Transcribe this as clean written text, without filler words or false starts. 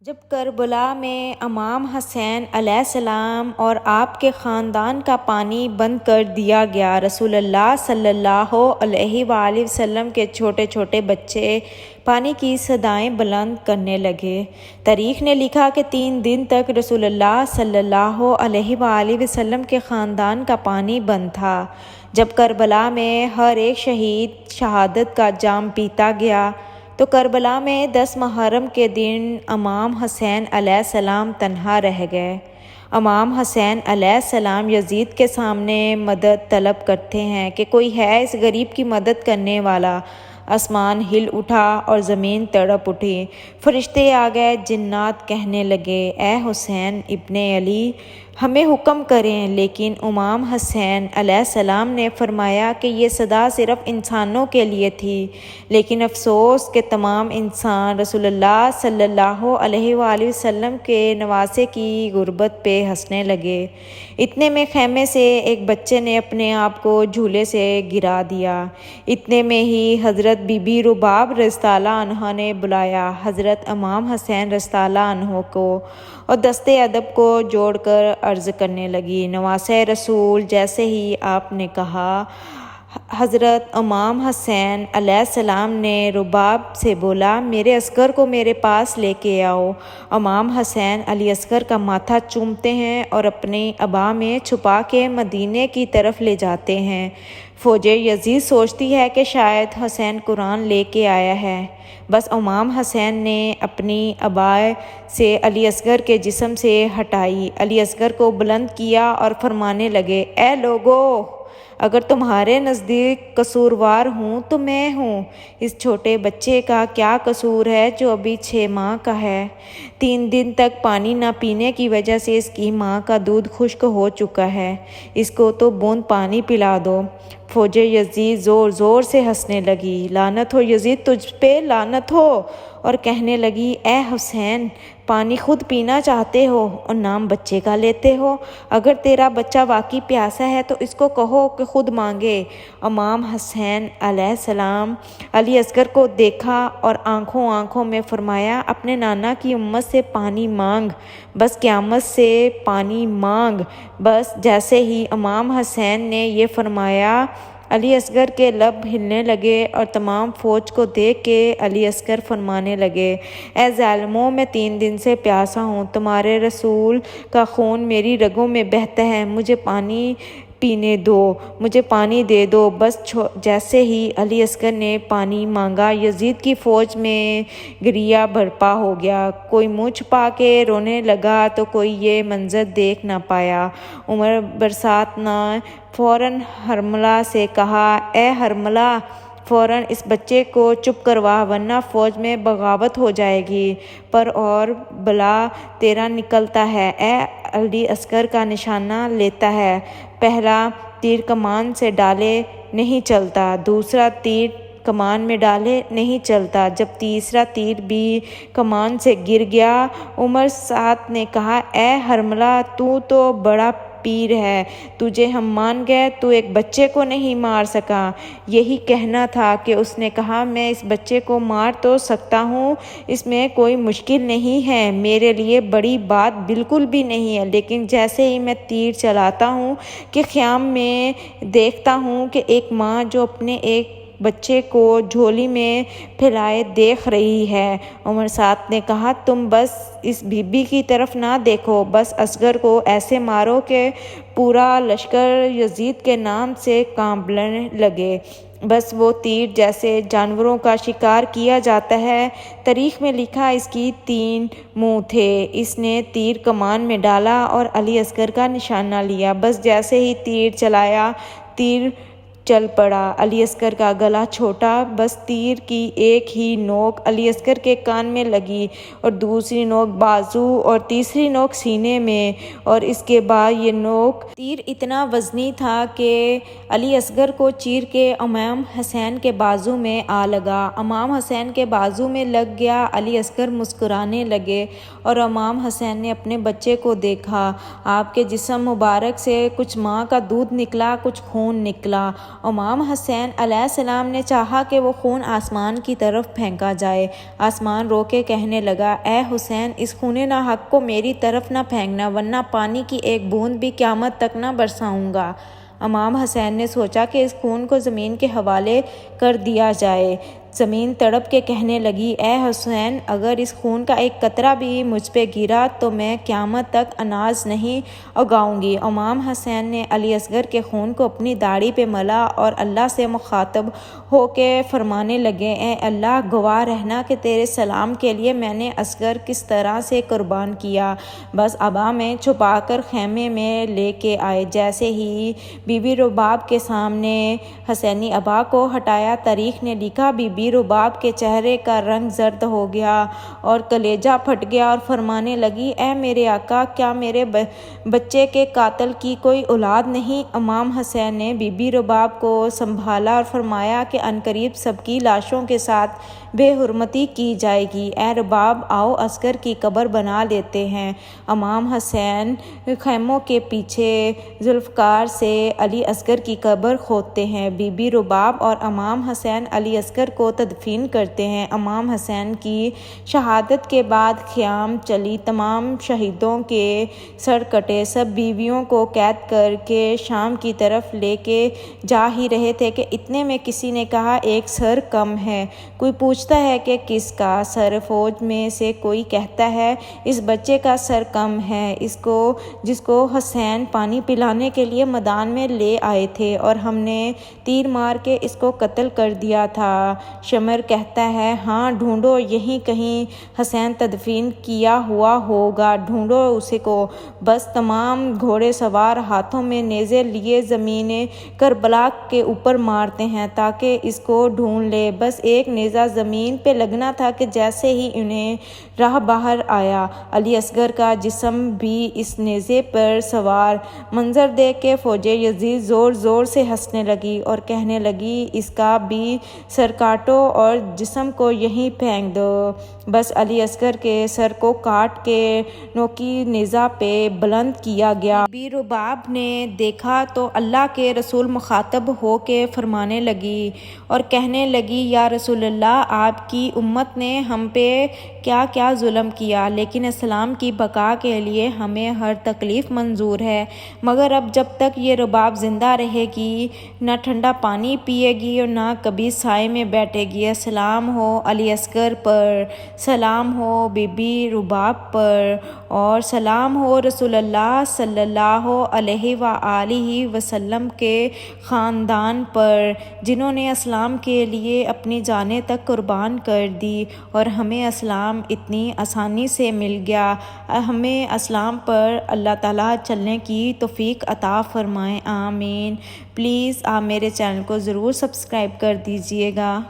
جب کربلا میں امام حسین علیہ السلام اور آپ کے خاندان کا پانی بند کر دیا گیا، رسول اللہ صلی اللہ علیہ وآلہ وسلم کے چھوٹے چھوٹے بچے پانی کی صدائیں بلند کرنے لگے۔ تاریخ نے لکھا کہ 3 دن تک رسول اللہ صلی اللہ علیہ وآلہ وسلم کے خاندان کا پانی بند تھا۔ جب کربلا میں ہر ایک شہید شہادت کا جام پیتا گیا تو کربلا میں 10 محرم کے دن امام حسین علیہ السلام تنہا رہ گئے۔ امام حسین علیہ السلام یزید کے سامنے مدد طلب کرتے ہیں کہ کوئی ہے اس غریب کی مدد کرنے والا۔ آسمان ہل اٹھا اور زمین تڑپ اٹھی، فرشتے آ گئے، جنات کہنے لگے اے حسین ابن علی ہمیں حکم کریں، لیکن امام حسین علیہ السلام نے فرمایا کہ یہ صدا صرف انسانوں کے لیے تھی، لیکن افسوس کہ تمام انسان رسول اللہ صلی اللہ علیہ وآلہ وسلم کے نواسے کی غربت پہ ہنسنے لگے۔ اتنے میں خیمے سے ایک بچے نے اپنے آپ کو جھولے سے گرا دیا۔ اتنے میں ہی حضرت بی بی رباب رضی اللہ عنہا نے بلایا حضرت امام حسین رضی اللہ عنہ کو اور دستے ادب کو جوڑ کر عرض کرنے لگی، نواسے رسول جیسے ہی آپ نے کہا، حضرت امام حسین علیہ السلام نے رباب سے بولا میرے عسکر کو میرے پاس لے کے آؤ۔ امام حسین علی اصغر کا ماتھا چومتے ہیں اور اپنی عبا میں چھپا کے مدینے کی طرف لے جاتے ہیں۔ فوج یزید سوچتی ہے کہ شاید حسین قرآن لے کے آیا ہے، بس امام حسین نے اپنی عبا سے علی اصغر کے جسم سے ہٹائی، علی اصغر کو بلند کیا اور فرمانے لگے اے لوگو، اگر تمہارے نزدیک قصوروار ہوں تو میں ہوں۔ اس چھوٹے بچے کا کیا قصور ہے جو ابھی 6 ماہ کا ہے؟ 3 دن تک پانی نہ پینے کی وجہ سے اس کی ماں کا دودھ خشک ہو چکا ہے، اس کو تو بوند پانی پلا دو۔ فوج یزید زور زور سے ہنسنے لگی، لعنت ہو یزید تجھ پہ، لعنت ہو، اور کہنے لگی اے حسین پانی خود پینا چاہتے ہو اور نام بچے کا لیتے ہو؟ اگر تیرا بچہ واقعی پیاسا ہے تو اس کو کہو کہ خود مانگے۔ امام حسین علیہ السلام علی اصغر کو دیکھا اور آنکھوں میں فرمایا اپنے نانا کی امت سے پانی مانگ، بس قیامت سے پانی مانگ۔ بس جیسے ہی امام حسین نے یہ فرمایا علی اصغر کے لب ہلنے لگے اور تمام فوج کو دیکھ کے علی اصغر فرمانے لگے اے ظالموں میں 3 دن سے پیاسا ہوں، تمہارے رسول کا خون میری رگوں میں بہتا ہے، مجھے پانی پینے دو، مجھے پانی دے دو۔ بس جیسے ہی علی اصغر نے پانی مانگا یزید کی فوج میں گریہ برپا ہو گیا، کوئی منہ چھپا کے رونے لگا تو کوئی یہ منظر دیکھ نہ پایا۔ عمر برسات نے فوراً حرملہ سے کہا اے حرملہ فوراً اس بچے کو چپ کروا ورنہ فوج میں بغاوت ہو جائے گی، پر اور بلا تیرا نکلتا ہے۔ اے علی اصغر کا نشانہ لیتا ہے، پہلا تیر کمان سے ڈالے نہیں چلتا، دوسرا تیر کمان میں ڈالے نہیں چلتا، جب تیسرا تیر بھی کمان سے گر گیا۔ عمر سات نے کہا اے حرملہ تو بڑا پیر ہے، تجھے ہم مان گئے، تو ایک بچے کو نہیں مار سکا۔ یہی کہنا تھا کہ اس نے کہا میں اس بچے کو مار تو سکتا ہوں، اس میں کوئی مشکل نہیں ہے، میرے لیے بڑی بات بالکل بھی نہیں ہے، لیکن جیسے ہی میں تیر چلاتا ہوں کہ خیام میں دیکھتا ہوں کہ ایک ماں جو اپنے ایک بچے کو جھولی میں پھیلائے دیکھ رہی ہے۔ عمر سات نے کہا تم بس اس بی بی کی طرف نہ دیکھو، بس اصغر کو ایسے مارو کہ پورا لشکر یزید کے نام سے کانپنے لگے۔ بس وہ تیر جیسے جانوروں کا شکار کیا جاتا ہے۔ تاریخ میں لکھا اس کی 3 منہ تھے، اس نے تیر کمان میں ڈالا اور علی اصغر کا نشانہ لیا، بس جیسے ہی تیر چلایا تیر چل پڑا، علی اصغر کا گلا چھوٹا، بس تیر کی ایک ہی نوک علی اصغر کے کان میں لگی اور دوسری نوک بازو اور تیسری نوک سینے میں، اور اس کے بعد یہ نوک تیر اتنا وزنی تھا کہ علی اصغر کو چیر کے امام حسین کے بازو میں آ لگا۔ امام حسین کے بازو میں لگ گیا، علی اصغر مسکرانے لگے اور امام حسین نے اپنے بچے کو دیکھا، آپ کے جسم مبارک سے کچھ ماں کا دودھ نکلا، کچھ خون نکلا امام حسین علیہ السلام نے چاہا کہ وہ خون آسمان کی طرف پھینکا جائے۔ آسمان رو کے کہنے لگا، اے حسین، اس خون ناحق کو میری طرف نہ پھینکنا، ورنہ پانی کی ایک بوند بھی قیامت تک نہ برساؤں گا۔ امام حسین نے سوچا کہ اس خون کو زمین کے حوالے کر دیا جائے۔ زمین تڑپ کے کہنے لگی، اے حسین، اگر اس خون کا ایک قطرہ بھی مجھ پہ گرا تو میں قیامت تک اناج نہیں اگاؤں گی۔ امام حسین نے علی اصغر کے خون کو اپنی داڑھی پہ ملا اور اللہ سے مخاطب ہو کے فرمانے لگے، اے اللہ، گواہ رہنا کہ تیرے سلام کے لیے میں نے اصغر کس طرح سے قربان کیا۔ بس ابا میں چھپا کر خیمے میں لے کے آئے۔ جیسے ہی بی بی رباب کے سامنے حسینی ابا کو ہٹایا، تاریخ نے لکھا، بی بی رباب کے چہرے کا رنگ زرد ہو گیا اور کلیجہ پھٹ گیا اور فرمانے لگی، اے میرے آقا، کیا میرے بچے کے قاتل کی کوئی اولاد نہیں؟ امام حسین نے بی بی رباب کو سنبھالا اور فرمایا کہ عنقریب سب کی لاشوں کے ساتھ بے حرمتی کی جائے گی۔ اے رباب، آؤ اصغر کی قبر بنا لیتے ہیں۔ امام حسین خیموں کے پیچھے ذوالفقار سے علی اصغر کی قبر کھودتے ہیں۔ بی بی رباب اور امام حسین علی اصغر کو تدفین کرتے ہیں۔ امام حسین کی شہادت کے بعد خیام چلی، تمام شہیدوں کے سر کٹے، سب بیویوں کو قید کر کے شام کی طرف لے کے جا ہی رہے تھے کہ اتنے میں کسی نے کہا، ایک سر کم ہے۔ کوئی پوچھتا ہے کہ کس کا سر؟ فوج میں سے کوئی کہتا ہے، اس بچے کا سر کم ہے، جس کو حسین پانی پلانے کے لیے میدان میں لے آئے تھے اور ہم نے تیر مار کے اس کو قتل کر دیا تھا۔ شمر کہتا ہے، ہاں ڈھونڈو، یہیں کہیں حسین تدفین کیا ہوا ہوگا، ڈھونڈو اسے کو۔ بس تمام گھوڑے سوار ہاتھوں میں نیزے لیے زمین کربلا کے اوپر مارتے ہیں تاکہ اس کو ڈھونڈ لے۔ بس ایک نیزہ زمین پہ لگنا تھا کہ جیسے ہی انہیں راہ باہر آیا، علی اصغر کا جسم بھی اس نیزے پر سوار۔ منظر دیکھ کے فوج یزید زور زور سے ہنسنے لگی اور کہنے لگی، اس کا بھی سر کاٹو اور جسم کو یہیں پھینک دو۔ بس علی اصغر کے سر کو کاٹ کے نوکی نیزہ پہ بلند کیا گیا۔ بی بی رباب نے دیکھا تو اللہ کے رسول مخاطب ہو کے فرمانے لگی اور کہنے لگی، یا رسول اللہ، آپ کی امت نے ہم پہ کیا کیا ظلم کیا، لیکن اسلام کی بقا کے لیے ہمیں ہر تکلیف منظور ہے، مگر اب جب تک یہ رباب زندہ رہے گی نہ ٹھنڈا پانی پیے گی اور نہ کبھی سائے میں بیٹھے گی۔ سلام ہو علی اصغر پر، سلام ہو بی بی رباب پر، اور سلام ہو رسول اللہ صلی اللہ علیہ وآلہ وسلم کے خاندان پر، جنہوں نے اسلام کے لیے اپنی جانیں تک قربان کر دی اور ہمیں اسلام اتنی آسانی سے مل گیا۔ ہمیں اسلام پر اللہ تعالیٰ چلنے کی توفیق عطا فرمائے، آمین۔ پلیز آپ میرے چینل کو ضرور سبسکرائب کر دیجیے گا۔